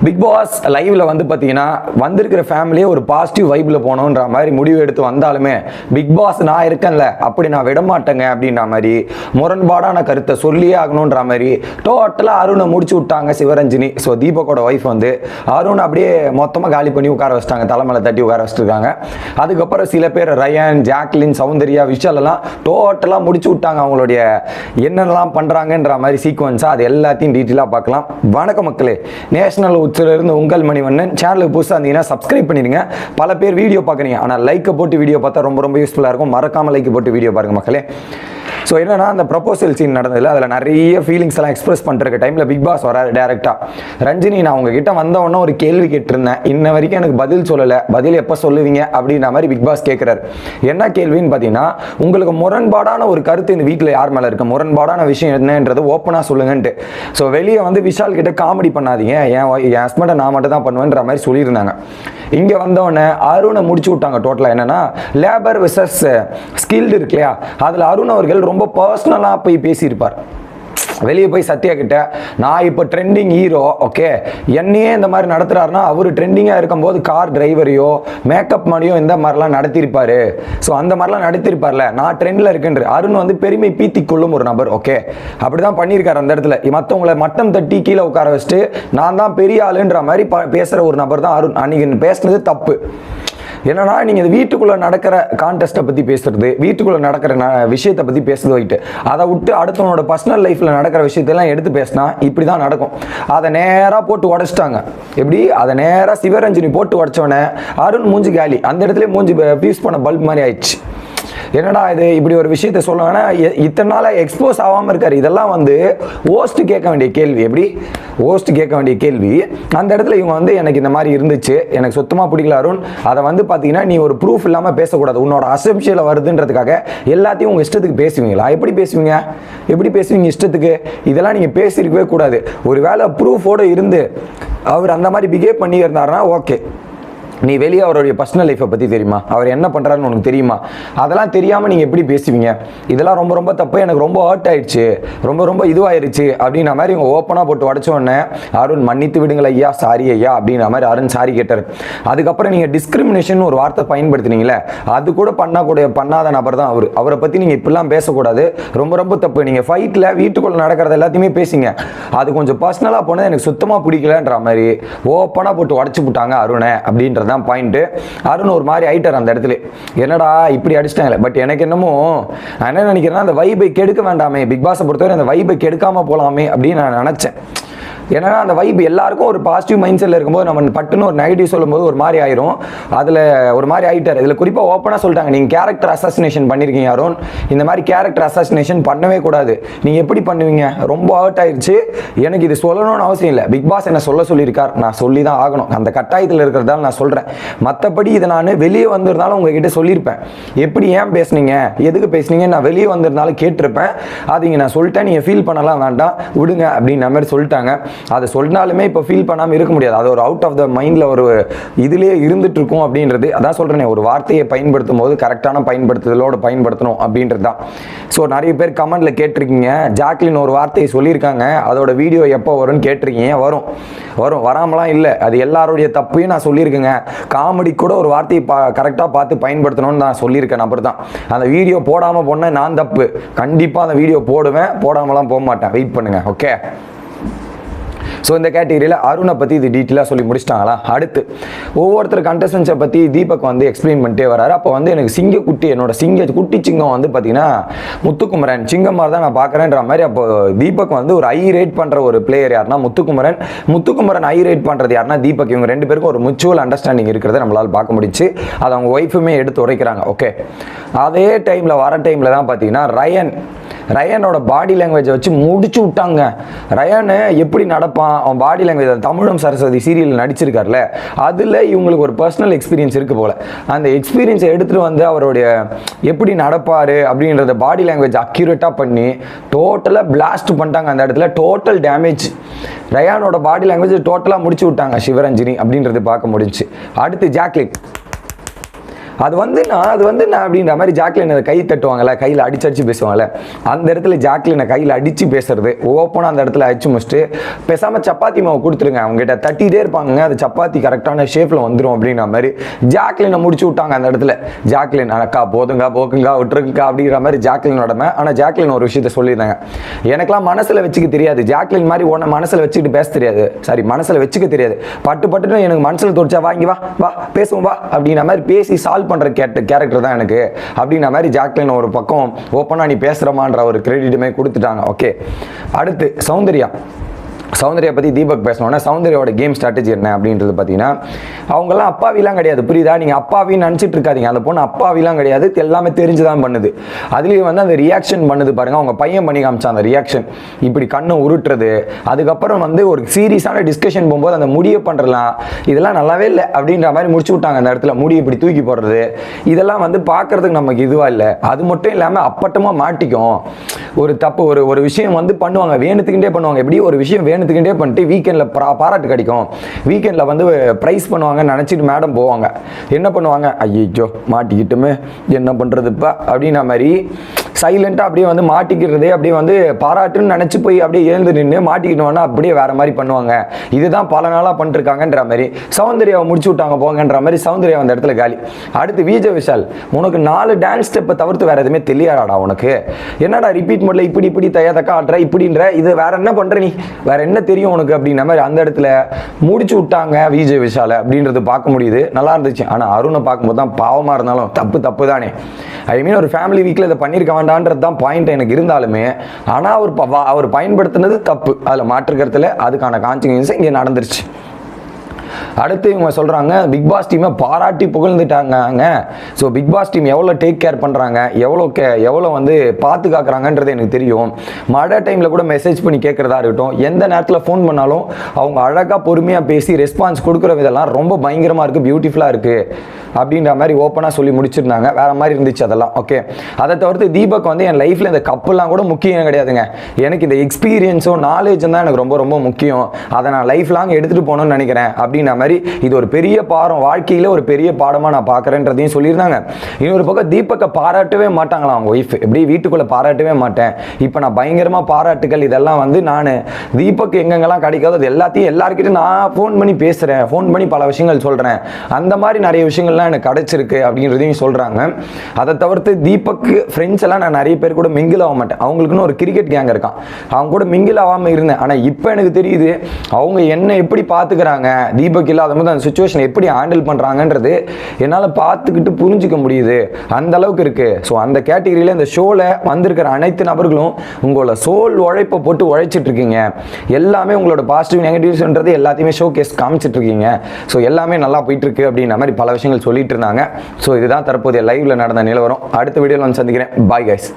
Big pass லைவ்ல வந்து பார்த்தீங்கன்னா வந்திருக்கிற ஃபேமிலியே ஒரு பாசிட்டிவ் வைப்ல போகணுன்ற மாதிரி முடிவு எடுத்து வந்தாலுமே பிக் பாஸ் நான் இருக்கேன்ல அப்படி நான் விடமாட்டேங்க அப்படின்ற மாதிரி முரண்பாடான கருத்தை சொல்லியே ஆகணுன்ற மாதிரி டோட்டலாக அருணை முடிச்சு விட்டாங்க சிவரஞ்சினி. ஸோ தீபக்கோட ஒய்ஃப் வந்து அருண் அப்படியே மொத்தமாக காலி பண்ணி உட்கார வச்சிட்டாங்க, தலைமையில தட்டி உட்கார வச்சிருக்காங்க. அதுக்கப்புறம் சில பேர் ரயன், ஜாக்லின், சௌந்தர்யா, விஷால் எல்லாம் டோட்டலாக முடிச்சு விட்டாங்க அவங்களுடைய என்னென்னலாம் பண்ணுறாங்கன்ற மாதிரி சீக்வன்ஸாக. அது எல்லாத்தையும் டீட்டெயிலாக பார்க்கலாம். வணக்கம் மக்களே, நேஷனல் உச்சிலிருந்து உங்கள் மணிவண்ணன். சேனலுக்கு புதுசாக இருந்தீங்கன்னா சப்ஸ்கிரைப் பண்ணிடுங்க. பல பேர் வீடியோ பார்க்குறீங்க, ஆனால் லைக்கை போட்டு வீடியோ பார்த்தா ரொம்ப ரொம்ப யூஸ்ஃபுல்லாக இருக்கும். மறக்காமல் லைக் போட்டு வீடியோ பாருங்கள் மக்களே. ஸோ என்னன்னா, அந்த ப்ரப்போசல் சீன் நடந்ததில்ல, அதில் நிறைய ஃபீலிங்ஸ் எல்லாம் எக்ஸ்பிரஸ் பண்ணுற டைமில் பிக் பாஸ் வராரு டேரெக்டாக. ரஞ்சினி, நான் உங்ககிட்ட வந்தவொன்னே ஒரு கேள்வி கேட்டிருந்தேன், இன்ன வரைக்கும் எனக்கு பதில் சொல்லலை, பதில் எப்போ சொல்லுவீங்க அப்படின்ற மாதிரி பிக் பாஸ் கேட்குறாரு. என்ன கேள்வின்னு பார்த்தீங்கன்னா, உங்களுக்கு முரண்பாடான ஒரு கருத்து இந்த வீட்டில் யார் மேலே இருக்கு, முரண்பாடான விஷயம் என்னன்றது ஓப்பனாக சொல்லுங்கன்ட்டு. ஸோ வெளியே வந்து விஷால் கிட்ட காமெடி பண்ணாதீங்க, என் ஹஸ்பண்டை நான் மட்டும் தான் பண்ணுவேன்ற மாதிரி சொல்லியிருந்தாங்க. இங்கே வந்தவொடனே அருணை முடிச்சு விட்டாங்க. டோட்டலாக என்னன்னா, லேபர் விசஸ் ஸ்கில்டு இருக்கு இல்லையா, அதில் அருண் அவர்கள் ரொம்ப பர்சனலாக போய் பேசியிருப்பார். வெளியே போய் சத்யா கிட்ட, நான் இப்போ ட்ரெண்டிங் ஹீரோ, ஓகே, என்னையே இந்த மாதிரி நடத்துறாருன்னா அவர் ட்ரெண்டிங்காக இருக்கும்போது கார் டிரைவரையோ மேக்கப் மாதிரியோ இந்த மாதிரிலாம் நடத்திருப்பாரு. ஸோ அந்த மாதிரிலாம் நடத்திருப்பார்ல, நான் ட்ரெண்டில் இருக்குன்ற அருண் வந்து பெருமை பீத்தி கொள்ளும் ஒரு நபர். ஓகே, அப்படிதான் பண்ணியிருக்காரு. அந்த இடத்துல மற்றவங்களை மட்டம் தட்டி கீழே உட்கார வச்சுட்டு நான் தான் பெரிய ஆளுன்ற மாதிரி பேசுகிற ஒரு நபர் தான் அருண். அன்னைக்கு பேசுனது தப்பு. என்னன்னா, நீங்கள் இந்த வீட்டுக்குள்ளே நடக்கிற கான்டெஸ்ட்டை பற்றி பேசுறது, வீட்டுக்குள்ளே நடக்கிற விஷயத்தை பற்றி பேசுறது வைட்டு, அதை விட்டு அடுத்தவனோட பர்சனல் லைஃப்பில் நடக்கிற விஷயத்தெல்லாம் எடுத்து பேசினா இப்படி தான் நடக்கும். அதை நேராக போட்டு உடச்சிட்டாங்க. எப்படி அதை நேராக சிவரஞ்சினி போட்டு உடச்சோடனே அருண் மூஞ்சி காலி. அந்த இடத்துல மூஞ்சி ஃபியூஸ் பண்ண பல்ப் மாதிரி ஆயிடுச்சு. என்னடா இது, இப்படி ஒரு விஷயத்த சொல்ல வேணா, இத்தனை நாளாக எக்ஸ்போஸ் ஆகாமல் இருக்காரு. இதெல்லாம் வந்து ஹோஸ்ட் கேட்க வேண்டிய கேள்வி. எப்படி ஹோஸ்ட் கேட்க வேண்டிய கேள்வி. அந்த இடத்துல இவங்க வந்து எனக்கு இந்த மாதிரி இருந்துச்சு, எனக்கு சுத்தமாக பிடிக்கல அருண், அதை வந்து பார்த்தீங்கன்னா நீ ஒரு ப்ரூஃப் இல்லாமல் பேசக்கூடாது, உன்னோட அசம்ஷனில் வருதுன்றதுக்காக எல்லாத்தையும் உங்கள் இஷ்டத்துக்கு பேசுவீங்களா? எப்படி பேசுவீங்க? எப்படி பேசுவீங்க இஷ்டத்துக்கு? இதெல்லாம் நீங்கள் பேசியிருக்கவே கூடாது. ஒரு வேளை ப்ரூஃபோடு இருந்து அவர் அந்த மாதிரி பிஹேவ் பண்ணி இருந்தாருன்னா ஓகே. நீ வெளியே அவருடைய பர்சனல் லைஃப்பை பற்றி தெரியுமா, அவர் என்ன பண்ணுறாருன்னு உனக்கு தெரியுமா? அதெல்லாம் தெரியாமல் நீங்கள் எப்படி பேசுவீங்க? இதெல்லாம் ரொம்ப ரொம்ப தப்பு, எனக்கு ரொம்ப ஹர்ட் ஆயிடுச்சு, ரொம்ப ரொம்ப இதுவாயிருச்சு அப்படின்ற மாதிரி இவங்க ஓப்பனாக போட்டு உடச்சோடனே அருண் மன்னித்து விடுங்கள் ஐயா, சாரி ஐயா அப்படின்ற மாதிரி அருண் சாரி கேட்டார். அதுக்கப்புறம் நீங்கள் டிஸ்கிரிமினேஷன் ஒரு வார்த்தை பயன்படுத்தினீங்களே, அது கூட பண்ணாத நபர் தான் அவர். அவரை பற்றி நீங்கள் இப்படிலாம் பேசக்கூடாது, ரொம்ப ரொம்ப தப்பு. நீங்கள் ஃபைட்டில் வீட்டுக்குள்ளே நடக்கிறது எல்லாத்தையுமே பேசிங்க, அது கொஞ்சம் பர்சனலாக போனது எனக்கு சுத்தமாக பிடிக்கலன்ற மாதிரி ஓப்பனாக போட்டு உடச்சு விட்டாங்க அருணை அப்படின்றது தான் பாயிண்ட். அருண் ஒரு மாதிரி ஆயிட்டார் அந்த இடத்துல, என்னடா இப்படி அடிச்சிட்டாங்களே. பட் எனக்கு என்னமோ நான் என்ன நினைக்கிறேன்னா, அந்த வைபை கெடுக்க வேண்டாமே, பிக் பாஸை பொறுத்தவரை அந்த வைபை கெடுக்காம போலாமே அப்படின்னு நான் நினைச்சேன். ஏன்னா அந்த வைப் எல்லாருக்கும் ஒரு பாசிட்டிவ் மைண்ட் செட்டில் இருக்கும்போது நம்ம பட்டுன்னு ஒரு நெகட்டிவ் சொல்லும்போது ஒரு மாதிரி ஆயிரும். அதில் ஒரு மாதிரி ஆகிட்டார். இதில் குறிப்பாக ஓப்பனாக சொல்லிட்டாங்க, நீங்கள் கேரக்டர் அசாசினேஷன் பண்ணியிருக்கீங்க அருண், இந்த மாதிரி கேரக்டர் அசாசினேஷன் பண்ணவே கூடாது. நீங்கள் எப்படி பண்ணுவீங்க? ரொம்ப ஹர்ட் ஆயிடுச்சு, எனக்கு இது சொல்லணும்னு அவசியம் இல்லை, பிக் பாஸ் என்ன சொல்லியிருக்கார், நான் சொல்லி தான் ஆகணும், அந்த கட்டாயத்தில் இருக்கிறதால நான் சொல்கிறேன். மற்றபடி இதை நான் வெளியே வந்திருந்தாலும் உங்ககிட்ட சொல்லியிருப்பேன், எப்படி ஏன் பேசுனீங்க, எதுக்கு பேசுனீங்க, நான் வெளியே வந்திருந்தாலும் கேட்டிருப்பேன். அது இங்கே நான் சொல்லிட்டேன், நீங்கள் ஃபீல் பண்ணலாம் வேண்டாம் விடுங்க அப்படின்ற மாதிரி சொல்லிட்டாங்க. அதை சொன்னாலுமே இப்போ ஃபீல் பண்ணாமல் இருக்க முடியாது, அது ஒரு அவுட் ஆஃப் த மைண்டில் ஒரு இதுலேயே இருந்துட்டு இருக்கும் அப்படின்றது. அதான் சொல்கிறேனே, ஒரு வார்த்தையை பயன்படுத்தும் போது கரெக்டான பயன்படுத்துதலோடு பயன்படுத்தணும் அப்படின்றது தான். ஸோ நிறைய பேர் கமெண்ட்டில் கேட்டிருக்கீங்க, ஜாக்லின் ஒரு வார்த்தையை சொல்லியிருக்காங்க, அதோட வீடியோ எப்போ வரும்னு கேட்டிருக்கீங்க. வரும் வராமலாம் இல்லை, அது எல்லாருடைய தப்பையும் நான் சொல்லியிருக்கேங்க. காமெடி கூட ஒரு வார்த்தையை கரெக்டாக பார்த்து பயன்படுத்தணும்னு நான் சொல்லியிருக்கேன் நபர் தான். அந்த வீடியோ போடாமல் போனேன் நான் தப்பு, கண்டிப்பாக அந்த வீடியோ போடுவேன், போடாமலாம் போக மாட்டேன், வெயிட் பண்ணுங்கள். ஓகே, ஸோ இந்த கேட்டகரியில் அருணை பற்றி இது டீட்டெயிலாக சொல்லி முடிச்சிட்டாங்களா? அடுத்து ஒவ்வொருத்தர் கண்டஸ்டன்ஸை பற்றி தீபக் வந்து எக்ஸ்பிளைன் பண்ணிட்டே வராரு. அப்போ வந்து எனக்கு சிங்கக்குட்டி, என்னோட குட்டி சிங்கம் வந்து பார்த்தீங்கன்னா முத்துக்குமரன் சிங்கம் மாதிரி தான் நான் பார்க்குறேன்ற மாதிரி. அப்போ தீபக் வந்து ஒரு ஐ ரேட் பண்ணுற ஒரு பிளேயர் யாருன்னா முத்துக்குமரன் ஐ ரேட் பண்ணுறது யாருன்னா தீபக். இவங்க ரெண்டு பேருக்கும் ஒரு முச்சுவல் அண்டர்ஸ்டாண்டிங் இருக்கிறத நம்மளால் பார்க்க முடிச்சு. அதை அவங்க ஒய்ஃபுமே எடுத்து உரைக்கிறாங்க. ஓகே, அதே டைமில் வர டைமில் தான் பார்த்தீங்கன்னா ரயனோட பாடி லாங்குவேஜை வச்சு முடிச்சு விட்டாங்க. ரயனு எப்படி நடப்பான், அவன் பாடி லாங்குவேஜ், தமிழும் சரஸ்வதி சீரியல் நடிச்சிருக்காருல, அதில் இவங்களுக்கு ஒரு பர்சனல் எக்ஸ்பீரியன்ஸ் இருக்குது போல். அந்த எக்ஸ்பீரியன்ஸை எடுத்துகிட்டு வந்து அவருடைய எப்படி நடப்பார் அப்படின்றத பாடி லாங்குவேஜ் அக்யூரேட்டாக பண்ணி டோட்டலாக பிளாஸ்ட் பண்ணிட்டாங்க. அந்த இடத்துல டோட்டல் டேமேஜ். ரயானோட பாடி லாங்குவேஜ் டோட்டலாக முடிச்சு விட்டாங்க சிவரஞ்சினி அப்படின்றது பார்க்க முடிஞ்சு. அடுத்து அது வந்து நான் அப்படின்ற மாதிரி ஜாக்லின் கை தட்டுவாங்கல்ல, கையில் அடிச்சு பேசுவாங்கல்ல, அந்த இடத்துல ஜாக்லினை கையில் அடித்து பேசுறது, ஓப்பனாக அந்த இடத்துல அடிச்சு முடிச்சுட்டு பேசாமல் சப்பாத்தி மாவு கொடுத்துருங்க, அவங்ககிட்ட தட்டிகிட்டே இருப்பாங்க, அது சப்பாத்தி கரெக்டான ஷேப்பில் வந்துடும் அப்படின்ற மாதிரி ஜாக்லினை முடிச்சு விட்டாங்க அந்த இடத்துல. ஜாக்லின் அக்கா போதுங்க போக்குங்க விட்டுருங்கக்கா அப்படிங்கிற மாதிரி ஜாக்லின் உடமை. ஆனால் ஜாக்லின் ஒரு விஷயத்த சொல்லியிருந்தாங்க, எனக்கெல்லாம் மனசில் வச்சுக்க தெரியாது, ஜாக்லின் மாதிரி உன்னை மனசில் வச்சுக்கிட்டு பேச தெரியாது, சாரி மனசில் வச்சுக்க தெரியாது, பட்டுன்னு எனக்கு மனசில் தோடிச்சா வாங்கி வா பேசுவோம் வா அப்படின்ற மாதிரி பேசி சால்வ் பண்ணுற கேரக்டர் தான் எனக்கு அப்படின்ற மாதிரி ஜாக்லின் ஒரு பக்கம் ஓப்பனாக நீ பேசுகிறமான்ற ஒரு கிரெடிட்டுமே கொடுத்துட்டாங்க. ஓகே, அடுத்து சௌந்தர்யா பற்றி தீபக் பேசணுன்னா சௌந்தர்யாவோட கேம் ஸ்ட்ராட்டஜி என்ன அப்படின்றது பார்த்தீங்கன்னா, அவங்கெல்லாம் அப்பாவிலாம் கிடையாது, புரியுதா? நீங்கள் அப்பாவின்னு நினச்சிட்டு இருக்காதீங்க, அந்த பொண்ணு அப்பாவிலாம் கிடையாது, எல்லாமே தெரிஞ்சு தான் பண்ணுது. அதுலேயும் வந்து அந்த ரியாக்ஷன் பண்ணுது பாருங்க, அவங்க பையன் பண்ணி காமிச்சா அந்த ரியாக்ஷன், இப்படி கண்ணை உருட்டுறது, அதுக்கப்புறம் வந்து ஒரு சீரியஸான டிஸ்கஷன் போகும்போது அந்த முடியை பண்ணுறலாம், இதெல்லாம் நல்லாவே இல்லை அப்படின்ற மாதிரி முடிச்சு விட்டாங்க அந்த இடத்துல. முடி இப்படி தூக்கி போடுறது, இதெல்லாம் வந்து பார்க்கறதுக்கு நமக்கு இதுவாக இல்லை. அது மட்டும் இல்லாமல் அப்பட்டமாக மாட்டிக்கும் ஒரு தப்பு, ஒரு விஷயம் வந்து பண்ணுவாங்க, வேணுத்துக்கிட்டே பண்ணுவாங்க, எப்படி ஒரு விஷயம் வேணுத்துக்கிட்டே பண்ணிட்டு வீக்கெண்டில் பாராட்டு கிடைக்கும், வீக்கெண்டில் வந்து ப்ரைஸ் பண்ணுவாங்கன்னு நினச்சிட்டு மேடம் போவாங்க, என்ன பண்ணுவாங்க, ஐயோ மாட்டிக்கிட்டுமே என்ன பண்ணுறதுப்பா அப்படின்ற மாதிரி சைலண்ட்டாக அப்படியே வந்து மாட்டிக்கிறதே அப்படியே வந்து பாராட்டுன்னு நினச்சி போய் அப்படியே எழுந்து நின்று மாட்டிக்கிட்டோன்னா அப்படியே வேறு மாதிரி பண்ணுவாங்க. இதுதான் பல நாளாக பண்ணிருக்காங்கன்ற மாதிரி சௌந்தர்யாவை முடிச்சு விட்டாங்க போங்கன்ற மாதிரி சௌந்தர்யா அந்த இடத்துல காலி. அடுத்து விஜய் விஷால், உனக்கு 4 டான்ஸ் ஸ்டெப்பை தவிர்த்து வேறு எதுவுமே தெரியாதாடா உனக்கு, என்னடா ரிப்பீட் பண்ணல, இப்படி தக்கா ஆடுற இப்படின்ற, இது வேற என்ன பண்ணுற நீ, வேற என்ன தெரியும் உனக்கு அப்படின்ற மாதிரி அந்த இடத்துல முடிச்சு விட்டாங்க விஜய் விஷாலை அப்படின்றது பார்க்க முடியுது. நல்லா இருந்துச்சு. ஆனால் அருணை பார்க்கும்போது தான் பாவமாக இருந்தாலும் தப்பு தானே, ஐ மீன் ஒரு ஃபேமிலி வீக்கில் இதை பண்ணியிருக்க வேண்டான்றது தான் பாயிண்ட் எனக்கு இருந்தாலுமே, ஆனால் அவர் பயன்படுத்தினது தப்பு, அதில் மாற்றுக்கிறதுல அதுக்கான கான்சிக்வன்ஸ் இங்கே நடந்துருச்சு. அடுத்து இவங்க சொல்கிறாங்க பிக் பாஸ் டீமை பாராட்டி புகழ்ந்துட்டாங்க. ஸோ பிக் பாஸ் டீம் எவ்வளோ டேக் கேர் பண்ணுறாங்க, எவ்வளோ வந்து பார்த்து காக்குறாங்கன்றது எனக்கு தெரியும். மழை டைமில் கூட மெசேஜ் பண்ணி கேட்குறதா இருக்கட்டும், எந்த நேரத்தில் ஃபோன் பண்ணாலும் அவங்க அழகாக பொறுமையாக பேசி ரெஸ்பான்ஸ் கொடுக்குற விதெல்லாம் ரொம்ப பயங்கரமாக இருக்குது, பியூட்டிஃபுல்லாக இருக்குது அப்படின்ற மாதிரி ஓப்பனாக சொல்லி முடிச்சிருந்தாங்க. வேறு மாதிரி இருந்துச்சு அதெல்லாம். ஓகே, அதை தவிர்த்து தீபக் வந்து என் லைஃப்பில் இந்த கப்பெல்லாம் கூட முக்கியம் கிடையாதுங்க, எனக்கு இந்த எக்ஸ்பீரியன்ஸும் நாலேஜும் தான் எனக்கு ரொம்ப முக்கியம், அதை நான் லைஃப் லாங் எடுத்துகிட்டு போகணும்னு நினைக்கிறேன் அப்படின்ற மாதிரி இது ஒரு பெரிய பாடம், வாழ்க்கையில் ஒரு பெரிய பாடமாக நான் பார்க்குறேன்றதையும் சொல்லியிருந்தாங்க. இன்னொரு பக்கம் தீபக்கை பாராட்டவே மாட்டாங்களாம் அவங்க ஒய்ஃப், எப்படி வீட்டுக்குள்ளே பாராட்டவே மாட்டேன், இப்போ நான் பயங்கரமாக பாராட்டுகள் இதெல்லாம் வந்து நான் தீபக் எங்கெங்கெல்லாம் கிடைக்காது அது எல்லாத்தையும் எல்லாருக்கிட்டும் நான் ஃபோன் பண்ணி பேசுகிறேன், ஃபோன் பண்ணி பல விஷயங்கள் சொல்கிறேன், அந்த மாதிரி நிறைய விஷயங்கள்லாம் எனக்கு கிடைச்சிருக்கு அப்படின்றதையும் சொல்கிறாங்க. அதை தவிர்த்து தீபக்கு ஃப்ரெண்ட்ஸ் எல்லாம் நான் நிறைய பேர் கூட மிங்கில் ஆக மாட்டேன், அவங்களுக்குன்னு ஒரு கிரிக்கெட் கேங் இருக்கான், அவங்க கூட மிங்கில் ஆகாமல் இருந்தேன். ஆனால் இப்போ எனக்கு தெரியுது அவங்க என்ன எப்படி பார்த்துக்கிறாங்க, தீபக் இல்லாத போது அந்த சுச்சுவேஷன் எப்படி ஹேண்டில் பண்ணுறாங்கன்றது என்னால் பார்த்துக்கிட்டு புரிஞ்சிக்க முடியுது, அந்த அளவுக்கு இருக்குது. ஸோ அந்த கேட்டகரியில் இந்த ஷோவில் வந்திருக்கிற அனைத்து நபர்களும் உங்களோட சோல் உழைப்பை போட்டு உழைச்சிட்டு இருக்கீங்க, எல்லாமே உங்களோட பாசிட்டிவ் நெகட்டிவ்ஸ்ன்றது எல்லாத்தையுமே ஷோ கேஸ் காமிச்சிட்டு இருக்கீங்க. ஸோ எல்லாமே நல்லா போயிட்டு இருக்கு அப்படின்ற மாதிரி பல விஷயங்கள் சொல்லிட்டு இருந்தாங்க. ஸோ இதுதான் தற்போதைய லைவ்ல நடந்த நிலவரம். அடுத்த வீடியோவில் வந்து சந்திக்கிறேன். Bye guys.